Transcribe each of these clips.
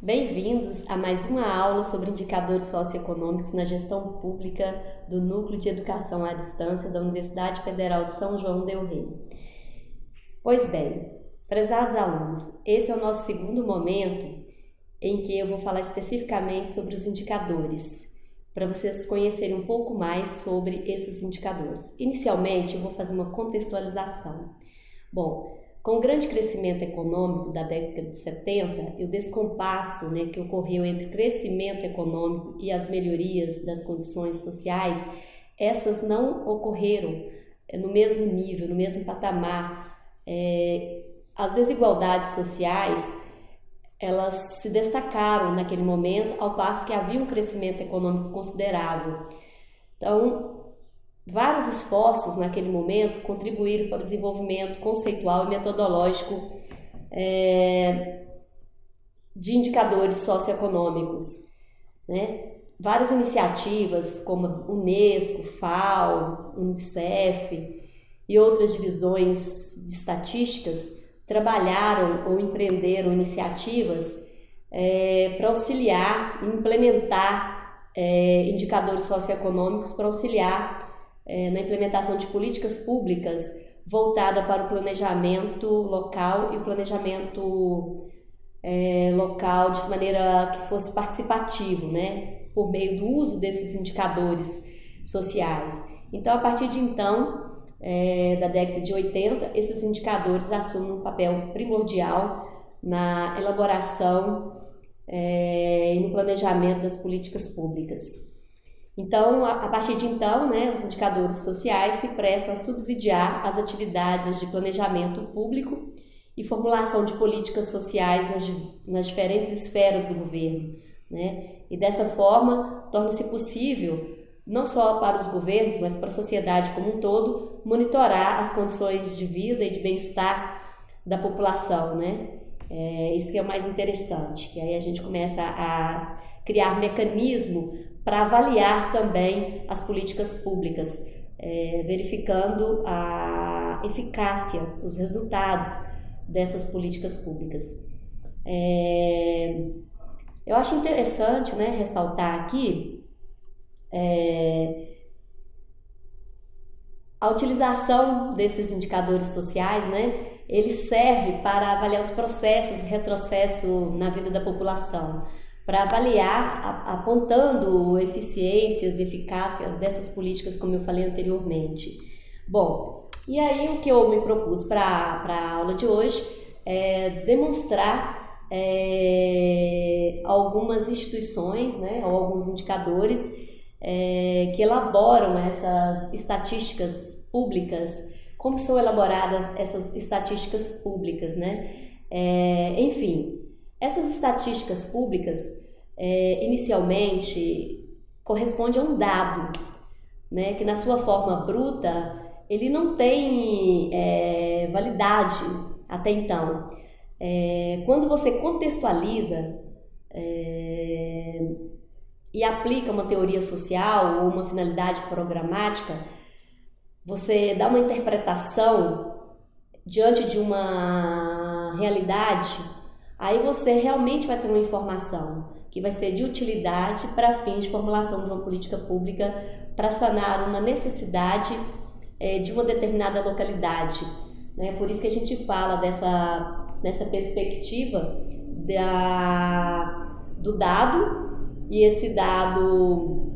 Bem-vindos a mais uma aula sobre indicadores socioeconômicos na gestão pública do Núcleo de Educação à Distância da Universidade Federal de São João del Rei. Pois bem, prezados alunos, esse é o nosso segundo momento em que eu vou falar especificamente sobre os indicadores, para vocês conhecerem um pouco mais sobre esses indicadores. Inicialmente, eu vou fazer uma contextualização. Bom, com o grande crescimento econômico da década de 70 e o descompasso que ocorreu entre o crescimento econômico e as melhorias das condições sociais, essas não ocorreram no mesmo nível, no mesmo patamar. As desigualdades sociais, elas se destacaram naquele momento, ao passo que havia um crescimento econômico considerável. Então, vários esforços naquele momento contribuíram para o desenvolvimento conceitual e metodológico de indicadores socioeconômicos, Várias iniciativas como Unesco, FAO, Unicef e outras divisões de estatísticas trabalharam ou empreenderam iniciativas para auxiliar e implementar indicadores socioeconômicos para auxiliar na implementação de políticas públicas voltada para o planejamento local e o planejamento local de maneira que fosse participativo, por meio do uso desses indicadores sociais. Então, a partir de então, da década de 80, esses indicadores assumem um papel primordial na elaboração e no planejamento das políticas públicas. Então, a partir de então, os indicadores sociais se prestam a subsidiar as atividades de planejamento público e formulação de políticas sociais nas diferentes esferas do governo, E dessa forma, torna-se possível, não só para os governos, mas para a sociedade como um todo, monitorar as condições de vida e de bem-estar da população, Isso que é o mais interessante, que aí a gente começa a criar mecanismo para avaliar também as políticas públicas, verificando a eficácia, os resultados dessas políticas públicas. Eu acho interessante, ressaltar aqui a utilização desses indicadores sociais, ele serve para avaliar os processos, retrocesso na vida da população, para avaliar, apontando eficiências e eficácia dessas políticas, como eu falei anteriormente. Bom, e aí o que eu me propus para a aula de hoje é demonstrar algumas instituições, ou alguns indicadores que elaboram essas estatísticas públicas, como são elaboradas essas estatísticas públicas, Enfim, essas estatísticas públicas, inicialmente, correspondem a um dado, que na sua forma bruta, ele não tem validade até então. Quando você contextualiza e aplica uma teoria social ou uma finalidade programática, você dá uma interpretação diante de uma realidade, aí você realmente vai ter uma informação que vai ser de utilidade para fins de formulação de uma política pública para sanar uma necessidade de uma determinada localidade. Por isso que a gente fala nessa perspectiva do dado, e esse dado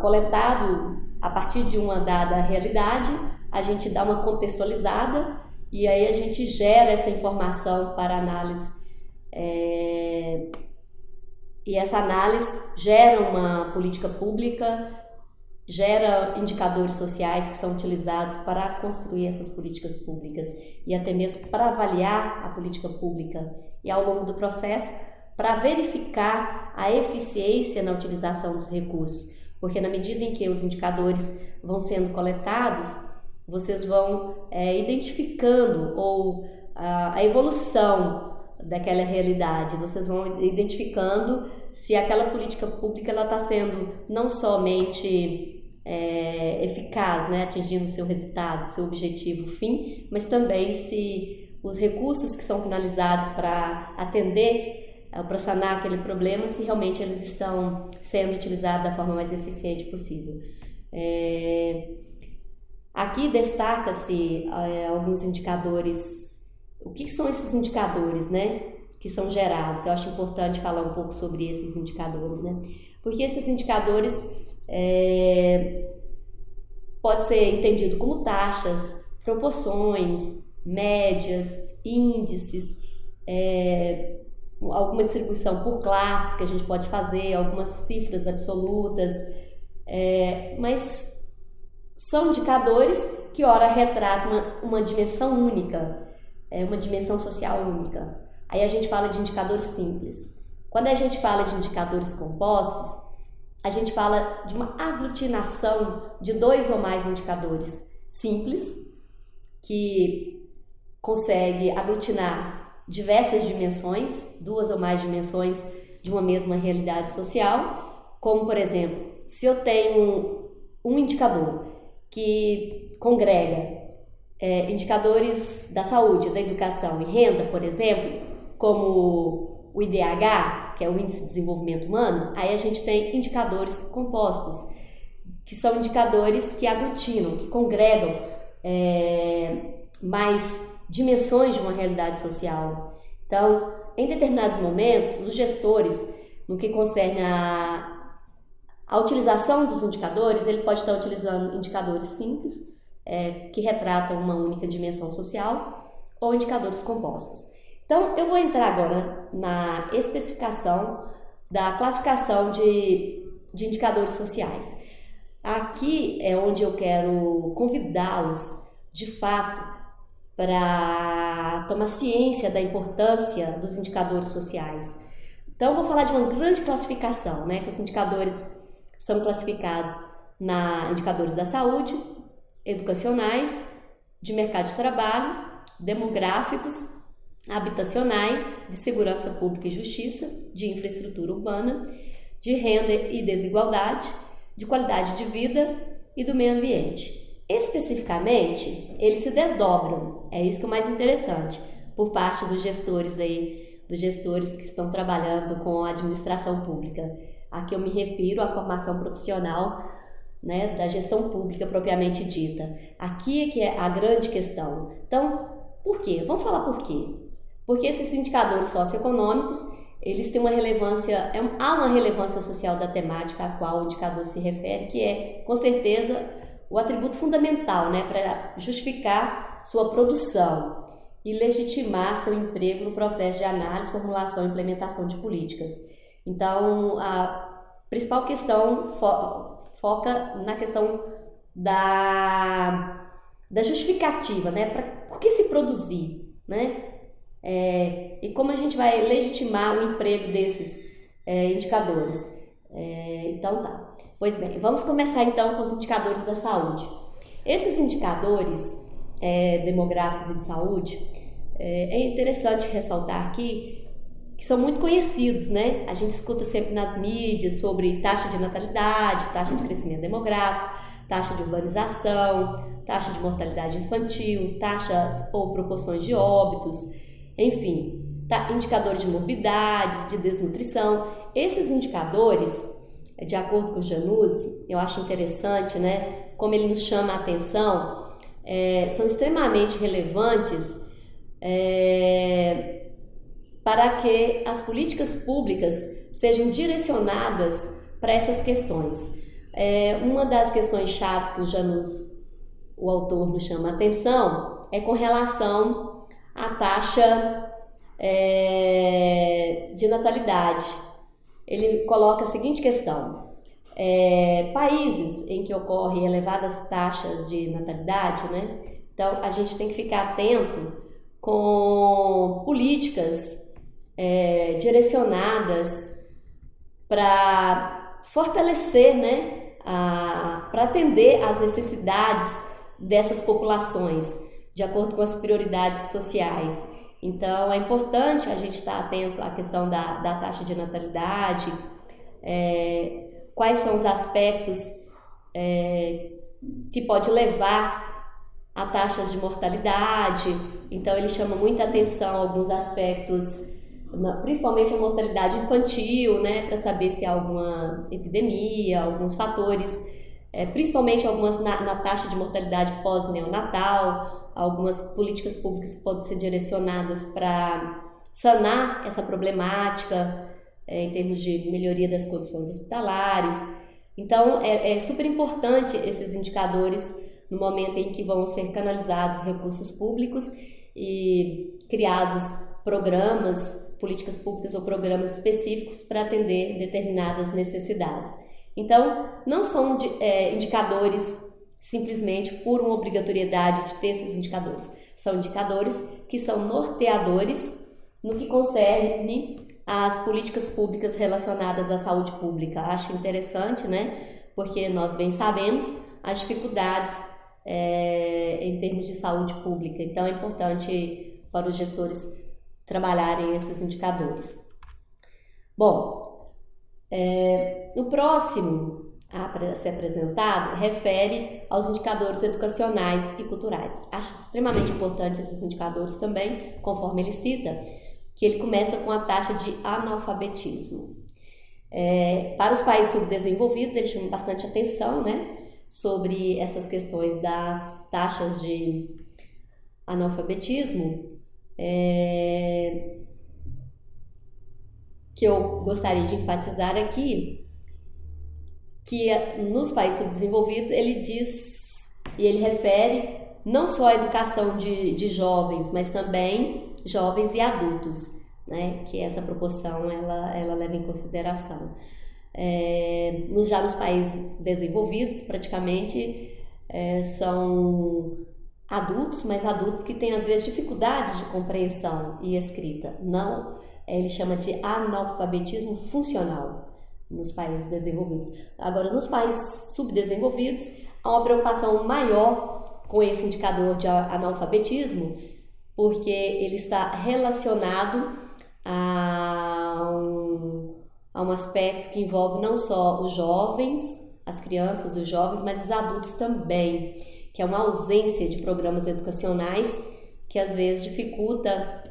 coletado a partir de uma dada realidade, a gente dá uma contextualizada e aí a gente gera essa informação para análise e essa análise gera uma política pública, gera indicadores sociais que são utilizados para construir essas políticas públicas e até mesmo para avaliar a política pública e ao longo do processo para verificar a eficiência na utilização dos recursos, porque na medida em que os indicadores vão sendo coletados, vocês vão identificando a evolução daquela realidade, vocês vão identificando se aquela política pública está sendo não somente eficaz, atingindo seu resultado, seu objetivo fim, mas também se os recursos que são finalizados para atender, para sanar aquele problema, se realmente eles estão sendo utilizados da forma mais eficiente possível. Aqui destaca-se alguns indicadores. O que são esses indicadores, né, que são gerados? Eu acho importante falar um pouco sobre esses indicadores, né? Porque esses indicadores pode ser entendido como taxas, proporções, médias, índices, alguma distribuição por classes que a gente pode fazer, algumas cifras absolutas, mas são indicadores que ora retratam uma dimensão única, uma dimensão social única. Aí a gente fala de indicadores simples. Quando a gente fala de indicadores compostos, a gente fala de uma aglutinação de 2 ou mais indicadores simples, que consegue aglutinar diversas dimensões, 2 ou mais dimensões de uma mesma realidade social, como, por exemplo, se eu tenho um indicador que congrega indicadores da saúde, da educação e renda, por exemplo, como o IDH, que é o Índice de Desenvolvimento Humano, aí a gente tem indicadores compostos, que são indicadores que aglutinam, que congregam mais dimensões de uma realidade social. Então, em determinados momentos, os gestores, no que concerne a utilização dos indicadores, ele pode estar utilizando indicadores simples, que retratam uma única dimensão social, ou indicadores compostos. Então, eu vou entrar agora na especificação da classificação de indicadores sociais. Aqui é onde eu quero convidá-los, de fato, para tomar ciência da importância dos indicadores sociais. Então, eu vou falar de uma grande classificação, né, que os indicadores são classificados em indicadores da saúde, educacionais, de mercado de trabalho, demográficos, habitacionais, de segurança pública e justiça, de infraestrutura urbana, de renda e desigualdade, de qualidade de vida e do meio ambiente. Especificamente, eles se desdobram, é isso que é o mais interessante, por parte dos gestores que estão trabalhando com a administração pública. Aqui eu me refiro à formação profissional, né, da gestão pública propriamente dita. Aqui é que é a grande questão. Então, por quê? Vamos falar por quê? Porque esses indicadores socioeconômicos, eles têm uma relevância, há uma relevância social da temática a qual o indicador se refere, que é, com certeza, o atributo fundamental, né, para justificar sua produção e legitimar seu emprego no processo de análise, formulação e implementação de políticas. Então, a principal questão foca na questão da justificativa, né, por que se produzir, né, e como a gente vai legitimar o emprego desses indicadores. Então tá, pois bem, vamos começar então com os indicadores da saúde. Esses indicadores demográficos e de saúde, é interessante ressaltar aqui que são muito conhecidos, né? A gente escuta sempre nas mídias sobre taxa de natalidade, taxa de crescimento demográfico, taxa de urbanização, taxa de mortalidade infantil, taxas ou proporções de óbitos, enfim, indicadores de morbidade, de desnutrição. Esses indicadores, de acordo com o Januzzi, eu acho interessante, né? Como ele nos chama a atenção, são extremamente relevantes para que as políticas públicas sejam direcionadas para essas questões. Uma das questões chaves que o Januzzi, o autor, nos chama a atenção é com relação à taxa de natalidade. Ele coloca a seguinte questão: países em que ocorrem elevadas taxas de natalidade, né? Então a gente tem que ficar atento com políticas direcionadas para fortalecer, né, para atender às necessidades dessas populações, de acordo com as prioridades sociais. Então, é importante a gente estar atento à questão da taxa de natalidade, quais são os aspectos que pode levar a taxas de mortalidade Então ele chama muita atenção a alguns aspectos, principalmente a mortalidade infantil, né, para saber se há alguma epidemia, alguns fatores, principalmente algumas na taxa de mortalidade pós-neonatal, algumas políticas públicas que podem ser direcionadas para sanar essa problemática, em termos de melhoria das condições hospitalares. Então é super importante esses indicadores no momento em que vão ser canalizados recursos públicos e criados programas, políticas públicas ou programas específicos para atender determinadas necessidades. Então, não são indicadores simplesmente por uma obrigatoriedade de ter esses indicadores. São indicadores que são norteadores no que concerne às políticas públicas relacionadas à saúde pública. Acho interessante, né? Porque nós bem sabemos as dificuldades em termos de saúde pública. Então, é importante para os gestores trabalharem esses indicadores. Bom, o próximo a ser apresentado refere aos indicadores educacionais e culturais. Acho extremamente importante esses indicadores também, conforme ele cita, que ele começa com a taxa de analfabetismo. Para os países subdesenvolvidos, ele chama bastante atenção, né, sobre essas questões das taxas de analfabetismo, que eu gostaria de enfatizar aqui, que nos países subdesenvolvidos ele diz e ele refere não só a educação de jovens, mas também jovens e adultos, né, que essa proporção ela leva em consideração. Já nos países desenvolvidos, praticamente são adultos, mas adultos que têm às vezes dificuldades de compreensão e escrita. Não, ele chama de analfabetismo funcional nos países desenvolvidos. Agora, nos países subdesenvolvidos, há uma preocupação maior com esse indicador de analfabetismo, porque ele está relacionado a um aspecto que envolve não só os jovens, as crianças, os jovens, mas os adultos também, que é uma ausência de programas educacionais que às vezes dificulta,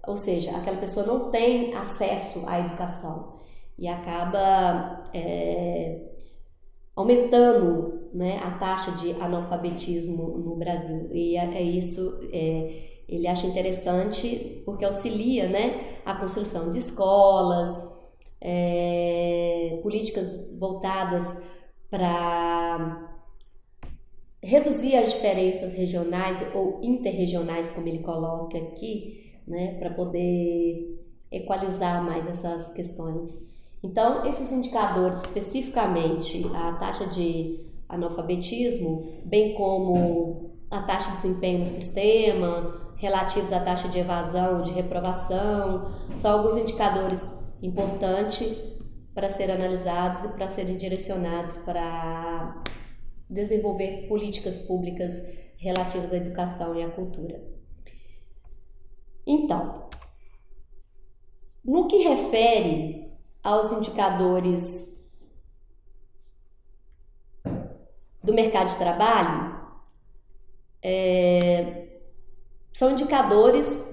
ou seja, aquela pessoa não tem acesso à educação e acaba aumentando, né, a taxa de analfabetismo no Brasil. E ele acha interessante porque auxilia, né, a construção de escolas, políticas voltadas para reduzir as diferenças regionais ou interregionais, como ele coloca aqui, né, para poder equalizar mais essas questões. Então, esses indicadores, especificamente a taxa de analfabetismo, bem como a taxa de desempenho no sistema, relativos à taxa de evasão ou de reprovação, são alguns indicadores importantes para serem analisados e para serem direcionados para desenvolver políticas públicas relativas à educação e à cultura. Então, no que refere aos indicadores do mercado de trabalho, são indicadores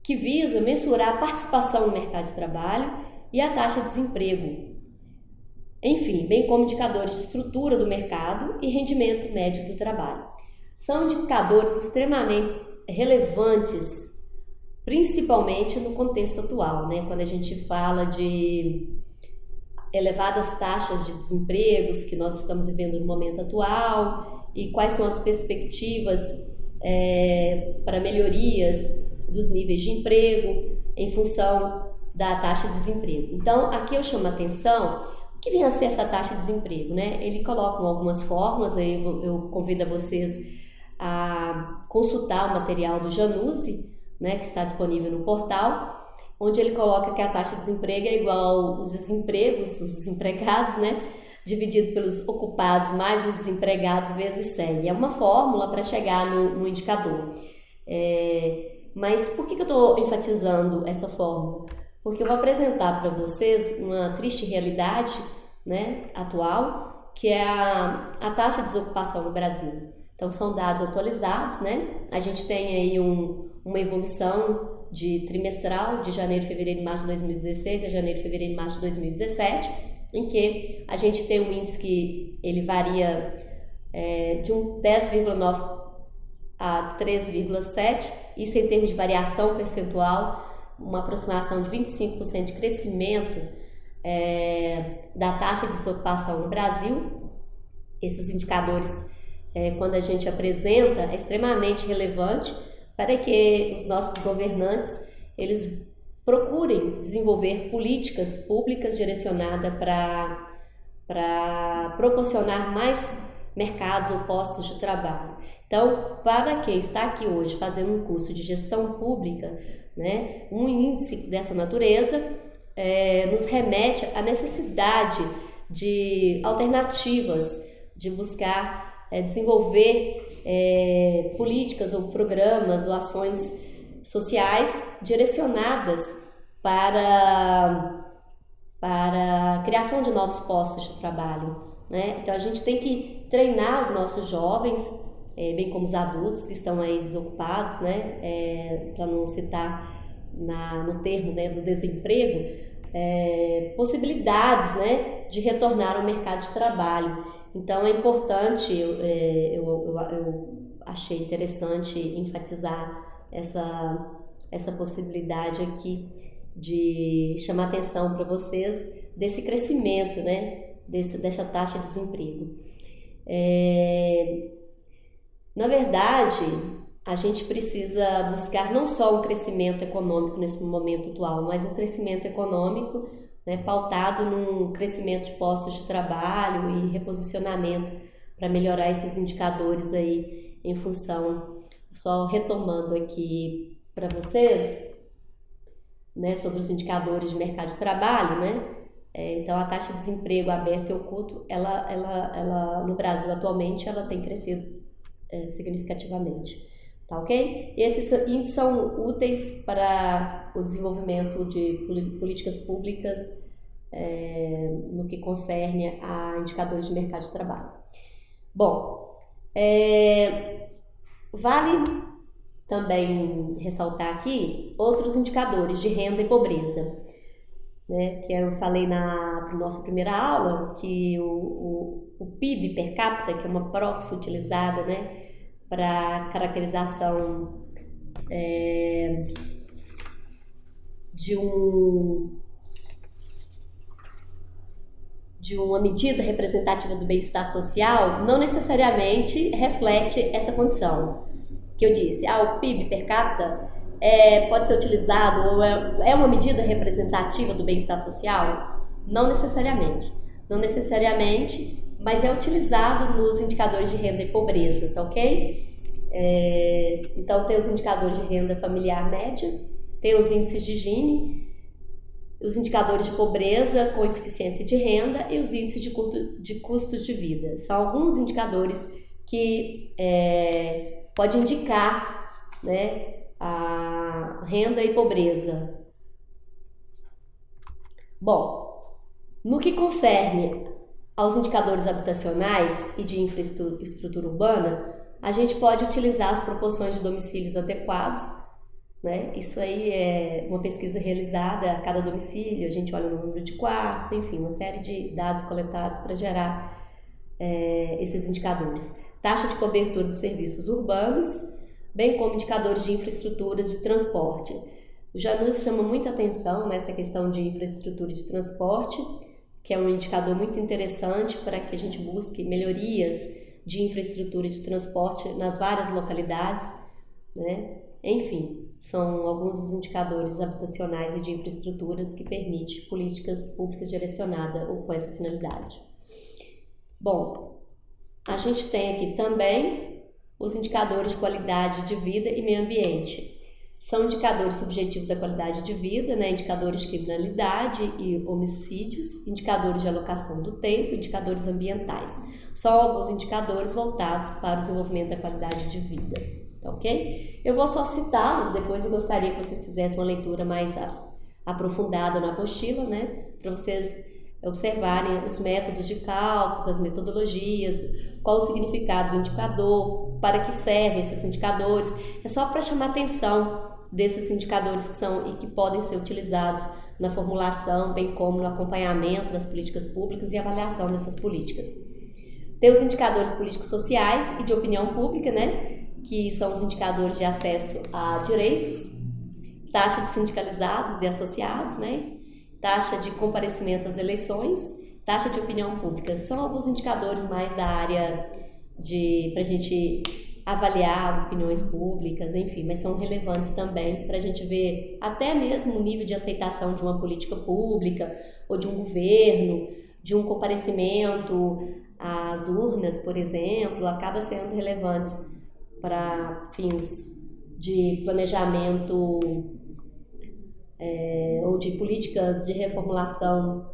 que visam mensurar a participação no mercado de trabalho e a taxa de desemprego. Enfim, bem como indicadores de estrutura do mercado e rendimento médio do trabalho. São indicadores extremamente relevantes, principalmente no contexto atual, né? Quando a gente fala de elevadas taxas de desempregos que nós estamos vivendo no momento atual e quais são as perspectivas para melhorias dos níveis de emprego em função da taxa de desemprego. Então, aqui eu chamo a atenção o que vem a ser essa taxa de desemprego, né? Ele coloca algumas fórmulas, aí eu convido a vocês a consultar o material do Januzzi, né, que está disponível no portal, onde ele coloca que a taxa de desemprego é igual os desempregos, os desempregados, né, dividido pelos ocupados mais os desempregados vezes 100. É uma fórmula para chegar no indicador. Mas por que eu estou enfatizando essa fórmula? Porque eu vou apresentar para vocês uma triste realidade, né, atual, que é a taxa de desocupação no Brasil. Então, Então são dados atualizados, né? A gente tem aí uma evolução de trimestral de janeiro, fevereiro e março de 2016 a janeiro, fevereiro e março de 2017, em que a gente tem um índice que ele varia de um 10,9 a 13,7, isso em termos de variação percentual, uma aproximação de 25% de crescimento da taxa de desocupação no Brasil. Esses indicadores, quando a gente apresenta, é extremamente relevante para que os nossos governantes eles procurem desenvolver políticas públicas direcionadas para proporcionar mais mercados ou postos de trabalho. Então, para quem está aqui hoje fazendo um curso de gestão pública, né, um índice dessa natureza nos remete à necessidade de alternativas, de buscar desenvolver políticas ou programas ou ações sociais direcionadas para a criação de novos postos de trabalho, né? Então a gente tem que treinar os nossos jovens, bem como os adultos que estão aí desocupados, né? Para não citar no termo, né, do desemprego, possibilidades, né, de retornar ao mercado de trabalho. Então é importante, eu achei interessante enfatizar essa possibilidade aqui de chamar atenção para vocês desse crescimento, né, dessa taxa de desemprego. Na verdade, a gente precisa buscar não só um crescimento econômico nesse momento atual, mas um crescimento econômico, né, pautado num crescimento de postos de trabalho e reposicionamento para melhorar esses indicadores aí em função, só retomando aqui para vocês, né, sobre os indicadores de mercado de trabalho, né? Então a taxa de desemprego aberto e oculto, ela no Brasil atualmente ela tem crescido significativamente, tá ok? E esses índices são úteis para o desenvolvimento de políticas públicas no que concerne a indicadores de mercado de trabalho. Bom, vale também ressaltar aqui outros indicadores de renda e pobreza, né, que eu falei na nossa primeira aula, que o PIB per capita, que é uma proxy utilizada, né, para caracterização de uma medida representativa do bem-estar social, não necessariamente reflete essa condição que eu disse. O PIB per capita pode ser utilizado ou é uma medida representativa do bem-estar social? Não necessariamente, mas é utilizado nos indicadores de renda e pobreza, tá ok? Então tem os indicadores de renda familiar média, tem os índices de Gini, os indicadores de pobreza com insuficiência de renda e os índices de custos de vida. São alguns indicadores que pode indicar, né, a renda e pobreza. Bom, no que concerne aos indicadores habitacionais e de infraestrutura urbana, a gente pode utilizar as proporções de domicílios adequados, né? Isso aí é uma pesquisa realizada a cada domicílio, a gente olha o número de quartos, enfim, uma série de dados coletados para gerar esses indicadores. Taxa de cobertura dos serviços urbanos, bem como indicadores de infraestruturas de transporte. O Janus chama muita atenção nessa questão de infraestrutura de transporte, que é um indicador muito interessante para que a gente busque melhorias de infraestrutura de transporte nas várias localidades, né? Enfim, são alguns dos indicadores habitacionais e de infraestruturas que permitem políticas públicas direcionadas ou com essa finalidade. Bom, a gente tem aqui também os indicadores de qualidade de vida e meio ambiente. São indicadores subjetivos da qualidade de vida, né? Indicadores de criminalidade e homicídios, indicadores de alocação do tempo, indicadores ambientais. São alguns indicadores voltados para o desenvolvimento da qualidade de vida, tá ok? Eu vou só citá-los, depois eu gostaria que vocês fizessem uma leitura mais aprofundada na apostila, né? Para vocês observarem os métodos de cálculos, as metodologias, qual o significado do indicador, para que servem esses indicadores. É só para chamar a atenção desses indicadores que são e que podem ser utilizados na formulação, bem como no acompanhamento das políticas públicas e avaliação dessas políticas. Tem os indicadores políticos sociais e de opinião pública, né, que são os indicadores de acesso a direitos, taxa de sindicalizados e associados, né, taxa de comparecimento às eleições, taxa de opinião pública. São alguns indicadores mais da área para a gente avaliar opiniões públicas, enfim, mas são relevantes também para a gente ver até mesmo o nível de aceitação de uma política pública ou de um governo, de um comparecimento às urnas, por exemplo, acaba sendo relevantes para fins de planejamento ou de políticas de reformulação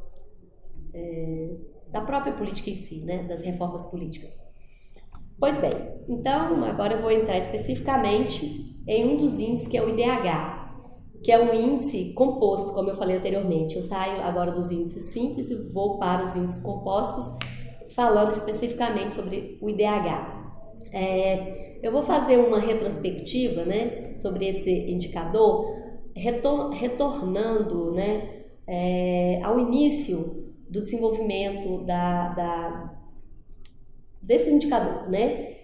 da própria política em si, né, das reformas políticas. Pois bem, então agora eu vou entrar especificamente em um dos índices que é o IDH, que é um índice composto, como eu falei anteriormente. Eu saio agora dos índices simples e vou para os índices compostos, falando especificamente sobre o IDH. Eu vou fazer uma retrospectiva, né, sobre esse indicador, retornando, né, ao início do desenvolvimento desse indicador, né?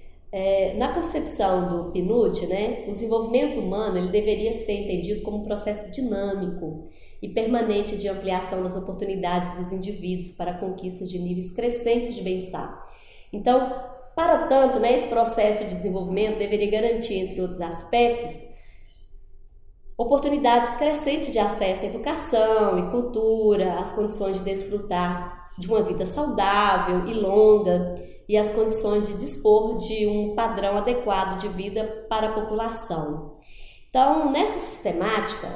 Na concepção do PNUD, né, o desenvolvimento humano ele deveria ser entendido como um processo dinâmico e permanente de ampliação das oportunidades dos indivíduos para a conquista de níveis crescentes de bem-estar. Então, para tanto, né, esse processo de desenvolvimento deveria garantir, entre outros aspectos, oportunidades crescentes de acesso à educação e cultura, as condições de desfrutar de uma vida saudável e longa e as condições de dispor de um padrão adequado de vida para a população. Então, nessa sistemática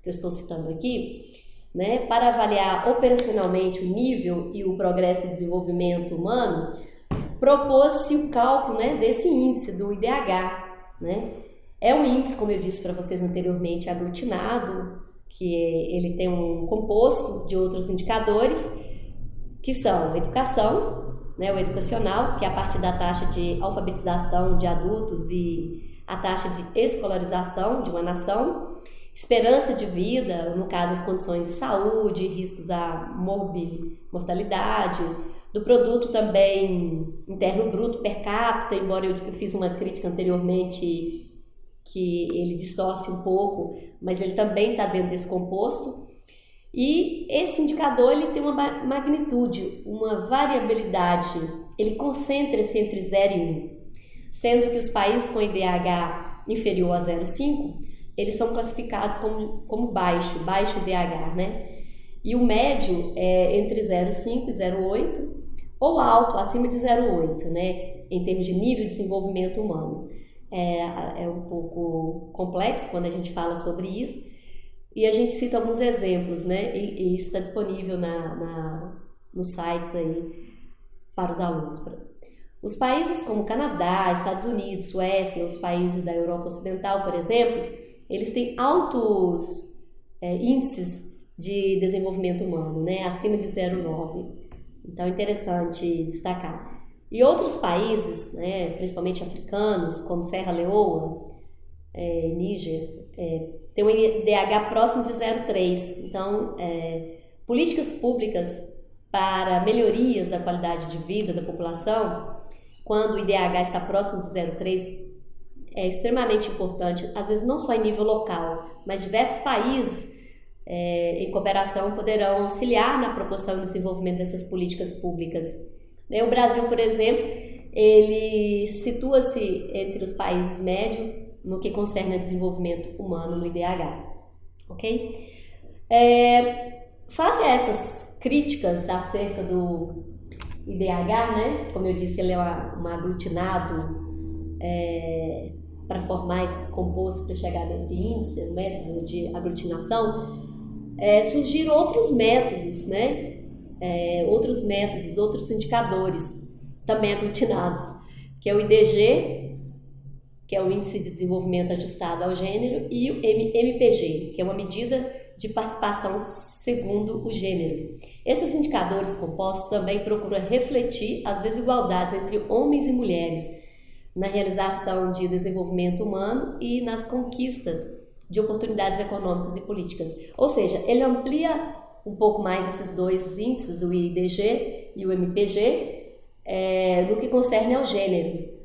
que eu estou citando aqui, né, para avaliar operacionalmente o nível e o progresso de desenvolvimento humano, propôs-se o cálculo, né, desse índice, do IDH, né? É um índice, como eu disse para vocês anteriormente, aglutinado, que ele tem um composto de outros indicadores, que são educação, né, o educacional, que é a partir da taxa de alfabetização de adultos e a taxa de escolarização de uma nação, esperança de vida, no caso as condições de saúde, riscos à mortalidade, do produto também interno bruto per capita, embora eu fiz uma crítica anteriormente que ele distorce um pouco, mas ele também está dentro desse composto. E esse indicador ele tem uma magnitude, uma variabilidade, ele concentra-se entre 0 e 1, sendo que os países com IDH inferior a 0,5, eles são classificados como baixo IDH, né? E o médio é entre 0,5 e 0,8, ou alto, acima de 0,8, né? Em termos de nível de desenvolvimento humano. É um pouco complexo quando a gente fala sobre isso, e a gente cita alguns exemplos, né? E isso está disponível nos sites aí para os alunos. Os países como Canadá, Estados Unidos, Suécia e outros países da Europa Ocidental, por exemplo, eles têm altos índices de desenvolvimento humano, né? Acima de 0,9. Então é interessante destacar. E outros países, né, principalmente africanos, como Serra Leoa, Níger, tem um IDH próximo de 0,3. Então, políticas públicas para melhorias da qualidade de vida da população, quando o IDH está próximo de 0,3, é extremamente importante, às vezes não só em nível local, mas diversos países em cooperação poderão auxiliar na proporção e desenvolvimento dessas políticas públicas. O Brasil, por exemplo, ele situa-se entre os países médios no que concerne a desenvolvimento humano no IDH, ok? Face a essas críticas acerca do IDH, né? Como eu disse, ele é um aglutinado para formar esse composto para chegar nesse índice, o método de aglutinação, surgiram outros métodos, né? Outros indicadores também aglutinados, que é o IDG, que é o Índice de Desenvolvimento Ajustado ao Gênero, e o MPG, que é uma medida de participação segundo o gênero. Esses indicadores compostos também procuram refletir as desigualdades entre homens e mulheres na realização de desenvolvimento humano e nas conquistas de oportunidades econômicas e políticas. Ou seja, ele amplia um pouco mais esses dois índices, o IDG e o MPG, no que concerne ao gênero.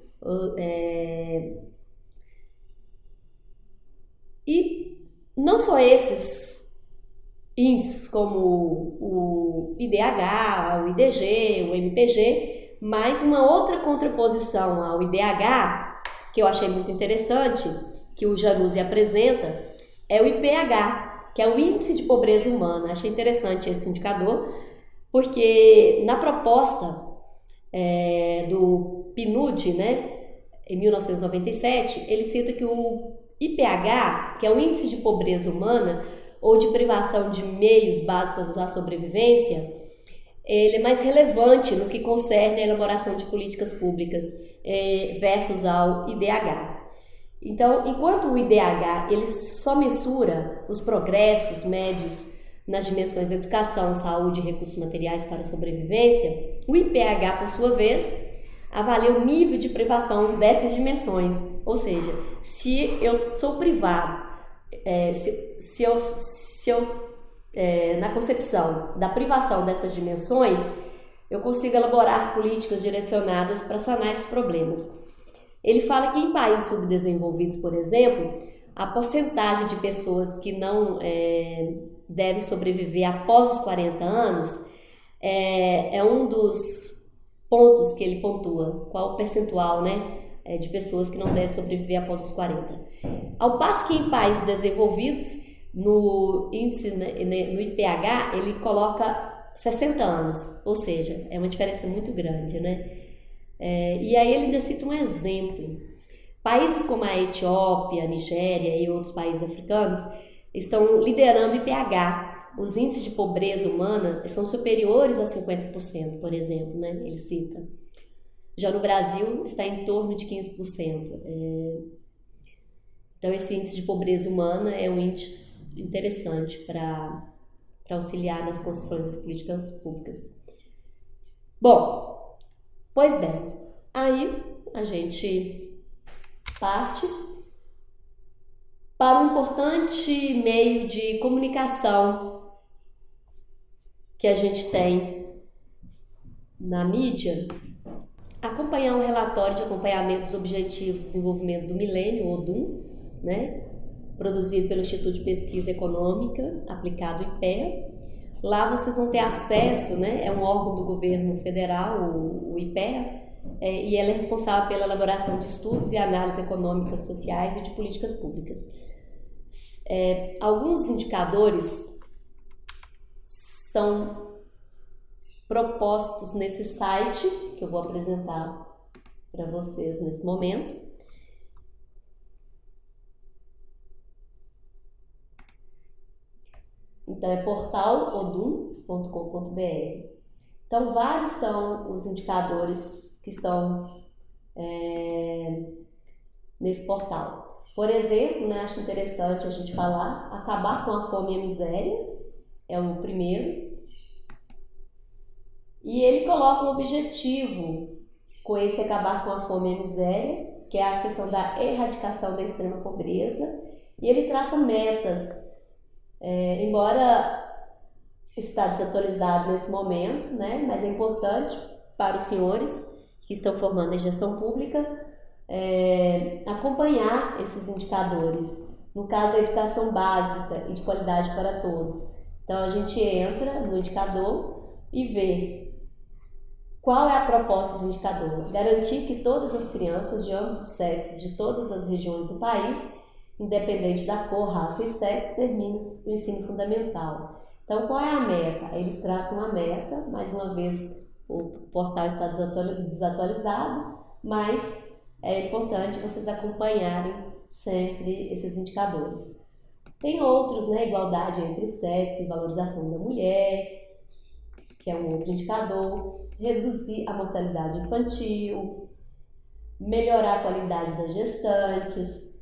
E não só esses índices, como o IDH, o IDG, o MPG, mas uma outra contraposição ao IDH, que eu achei muito interessante, que o Januzzi apresenta, é o IPH, que é o Índice de Pobreza Humana. Achei interessante esse indicador, porque na proposta do PNUD, né, em 1997, ele cita que o IPH, que é o Índice de Pobreza Humana, ou de privação de meios básicos à sobrevivência, ele é mais relevante no que concerne a elaboração de políticas públicas versus ao IDH. Então, enquanto o IDH ele só mensura os progressos médios nas dimensões da educação, saúde e recursos materiais para a sobrevivência, o IPH, por sua vez, avalia o nível de privação dessas dimensões. Ou seja, se eu sou privado, na concepção da privação dessas dimensões, eu consigo elaborar políticas direcionadas para sanar esses problemas. Ele fala que em países subdesenvolvidos, por exemplo, a porcentagem de pessoas que não devem sobreviver após os 40 anos é um dos pontos que ele pontua, qual o percentual, né, de pessoas que não devem sobreviver após os 40. Ao passo que em países desenvolvidos, no índice, no IPH, ele coloca 60 anos, ou seja, é uma diferença muito grande, né? E aí ele ainda cita um exemplo. Países como a Etiópia, a Nigéria e outros países africanos estão liderando o IPH. Os índices de pobreza humana são superiores a 50%, por exemplo, né? Ele cita. Já no Brasil está em torno de 15%. Então esse índice de pobreza humana é um índice interessante para auxiliar nas construções das políticas públicas. Bom, pois bem, aí a gente parte para um importante meio de comunicação que a gente tem na mídia, acompanhar um relatório de acompanhamento dos Objetivos de Desenvolvimento do Milênio, ODUM, né, produzido pelo Instituto de Pesquisa Econômica, aplicado IPEA. Lá vocês vão ter acesso, né, é um órgão do governo federal, o IPEA, e ela é responsável pela elaboração de estudos e análises econômicas, sociais e de políticas públicas. Alguns indicadores são propostos nesse site, que eu vou apresentar para vocês nesse momento. Então, é portalodum.com.br. Então, vários são os indicadores que estão nesse portal. Por exemplo, né, acho interessante a gente falar, acabar com a fome e a miséria, é o primeiro. E ele coloca um objetivo com esse acabar com a fome e a miséria, que é a questão da erradicação da extrema pobreza, e ele traça metas. Embora está desatualizado nesse momento, né, mas é importante para os senhores que estão formando a gestão pública acompanhar esses indicadores. No caso da educação básica e de qualidade para todos. Então a gente entra no indicador e vê qual é a proposta do indicador. Garantir que todas as crianças de ambos os sexos, de todas as regiões do país, independente da cor, raça e sexo, terminem o ensino fundamental. Então, qual é a meta? Eles traçam a meta, mais uma vez o portal está desatualizado, mas é importante vocês acompanharem sempre esses indicadores. Tem outros, né? Igualdade entre sexos e valorização da mulher, que é um outro indicador. Reduzir a mortalidade infantil, melhorar a qualidade das gestantes,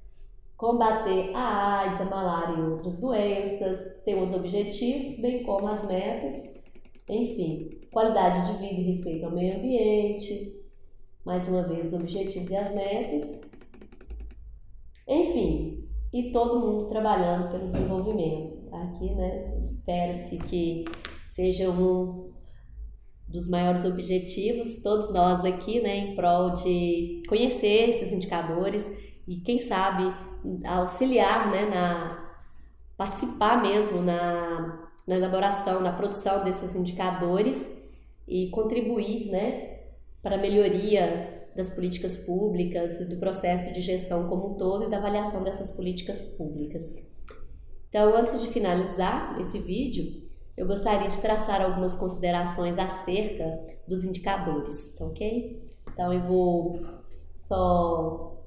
combater a AIDS, a malária e outras doenças, ter os objetivos, bem como as metas, enfim, qualidade de vida e respeito ao meio ambiente, mais uma vez os objetivos e as metas, enfim, e todo mundo trabalhando pelo desenvolvimento. Aqui, né, espera-se que seja um dos maiores objetivos, todos nós aqui, né, em prol de conhecer esses indicadores e, quem sabe, auxiliar, né, participar mesmo na elaboração, na produção desses indicadores e contribuir, né, para a melhoria das políticas públicas, do processo de gestão como um todo e da avaliação dessas políticas públicas. Então, antes de finalizar esse vídeo, eu gostaria de traçar algumas considerações acerca dos indicadores, tá ok? Então, eu vou só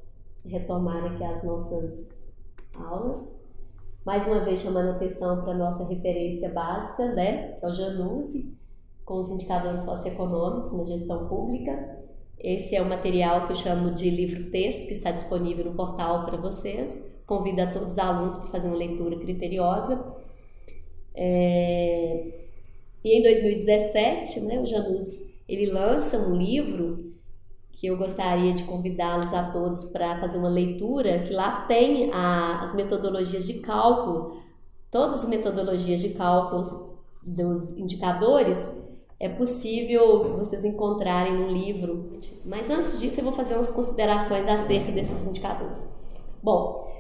retomar aqui as nossas aulas, mais uma vez chamando atenção para a nossa referência básica, né, que é o JANUSE, com os indicadores socioeconômicos na gestão pública. Esse é o material que eu chamo de livro-texto, que está disponível no portal para vocês. Convido a todos os alunos para fazer uma leitura criteriosa. E em 2017, né, o JANUSE ele lança um livro que eu gostaria de convidá-los a todos para fazer uma leitura, que lá tem as metodologias de cálculo, todas as metodologias de cálculo dos indicadores, é possível vocês encontrarem no livro. Mas antes disso eu vou fazer umas considerações acerca desses indicadores. Bom,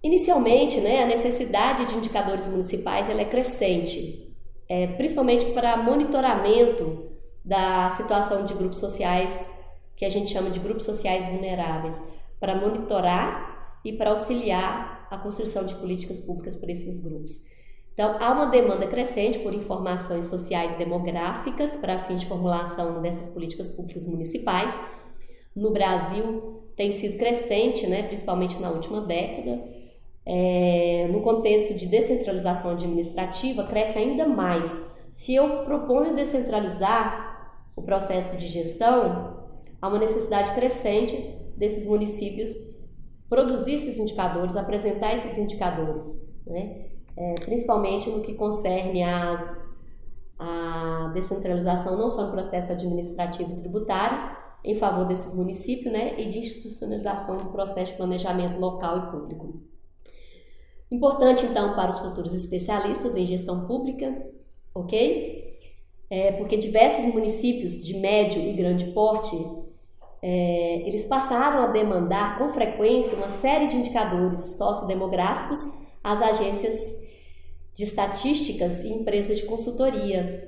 inicialmente, né, a necessidade de indicadores municipais ela é crescente, principalmente para monitoramento da situação de grupos sociais, que a gente chama de grupos sociais vulneráveis, para monitorar e para auxiliar a construção de políticas públicas para esses grupos. Então, há uma demanda crescente por informações sociais demográficas para fins de formulação dessas políticas públicas municipais. No Brasil, tem sido crescente, né, principalmente na última década. No contexto de descentralização administrativa, cresce ainda mais. Se eu proponho descentralizar o processo de gestão, há uma necessidade crescente desses municípios produzir esses indicadores, apresentar esses indicadores, né? Principalmente no que concerne a descentralização, não só no processo administrativo e tributário, em favor desses municípios, né, e de institucionalização do processo de planejamento local e público. Importante, então, para os futuros especialistas em gestão pública, ok? Porque diversos municípios de médio e grande porte, eles passaram a demandar com frequência uma série de indicadores sociodemográficos às agências de estatísticas e empresas de consultoria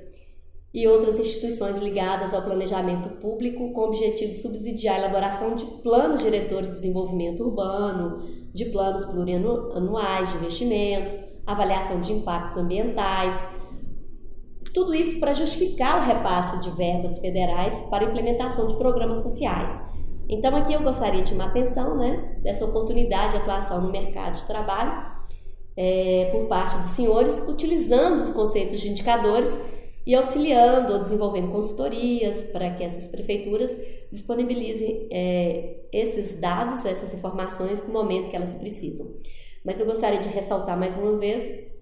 e outras instituições ligadas ao planejamento público com o objetivo de subsidiar a elaboração de planos diretores de desenvolvimento urbano, de planos plurianuais de investimentos, avaliação de impactos ambientais, tudo isso para justificar o repasse de verbas federais para a implementação de programas sociais. Então aqui eu gostaria de chamar a atenção, né, dessa oportunidade de atuação no mercado de trabalho por parte dos senhores, utilizando os conceitos de indicadores e auxiliando ou desenvolvendo consultorias para que essas prefeituras disponibilizem esses dados, essas informações no momento que elas precisam. Mas eu gostaria de ressaltar mais uma vez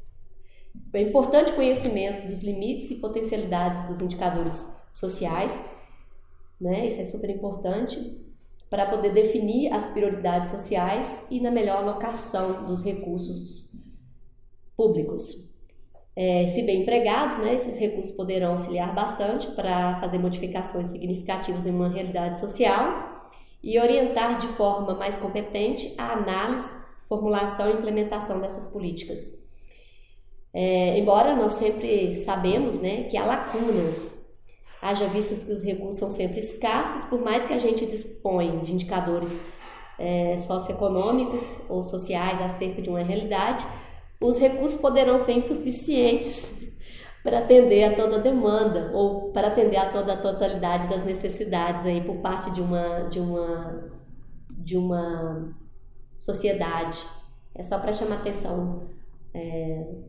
o importante conhecimento dos limites e potencialidades dos indicadores sociais, né? Isso é super importante para poder definir as prioridades sociais e na melhor alocação dos recursos públicos. Se bem empregados, né, esses recursos poderão auxiliar bastante para fazer modificações significativas em uma realidade social e orientar de forma mais competente a análise, formulação e implementação dessas políticas. Embora nós sempre sabemos, né, que há lacunas, haja vistas que os recursos são sempre escassos, por mais que a gente dispõe de indicadores socioeconômicos ou sociais acerca de uma realidade, os recursos poderão ser insuficientes para atender a toda a demanda ou para atender a toda a totalidade das necessidades aí por parte de uma sociedade. É só para chamar a atenção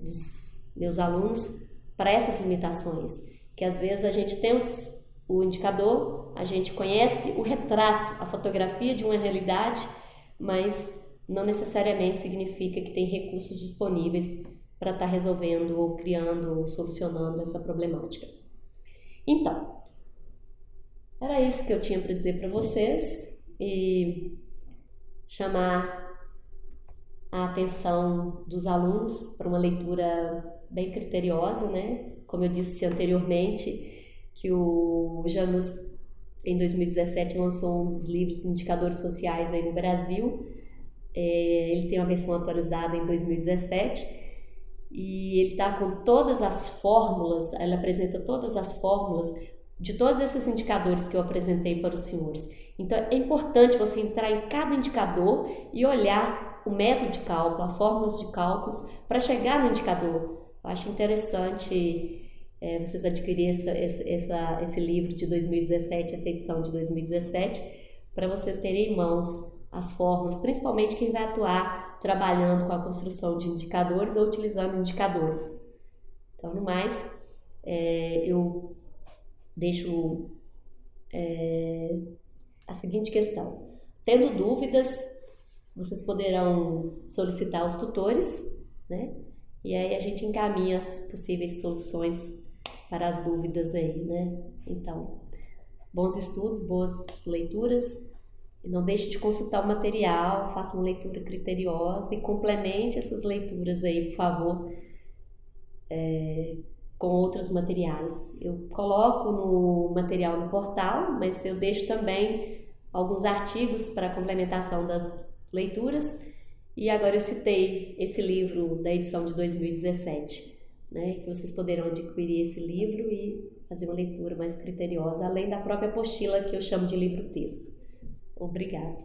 dos meus alunos para essas limitações, que às vezes a gente tem o indicador, a gente conhece o retrato, a fotografia de uma realidade, mas não necessariamente significa que tem recursos disponíveis para estar resolvendo ou criando ou solucionando essa problemática. Então, era isso que eu tinha para dizer para vocês e chamar a atenção dos alunos para uma leitura bem criteriosa, né? Como eu disse anteriormente, que o Janus, em 2017, lançou um dos livros Indicadores Sociais aí no Brasil. Ele tem uma versão atualizada em 2017 e ele está com todas as fórmulas, ele apresenta todas as fórmulas de todos esses indicadores que eu apresentei para os senhores. Então é importante você entrar em cada indicador e olhar o método de cálculo, as fórmulas de cálculos para chegar no indicador. Eu acho interessante vocês adquirirem esse livro de 2017, essa edição de 2017, para vocês terem em mãos as fórmulas, principalmente quem vai atuar trabalhando com a construção de indicadores ou utilizando indicadores. Então, no mais, eu deixo a seguinte questão. Tendo dúvidas, vocês poderão solicitar os tutores, né? E aí a gente encaminha as possíveis soluções para as dúvidas aí, né? Então, bons estudos, boas leituras. E não deixe de consultar o material, faça uma leitura criteriosa e complemente essas leituras aí, por favor, com outros materiais. Eu coloco no material no portal, mas eu deixo também alguns artigos para complementação das leituras. E agora eu citei esse livro da edição de 2017, né, que vocês poderão adquirir esse livro e fazer uma leitura mais criteriosa, além da própria apostila que eu chamo de livro-texto. Obrigada.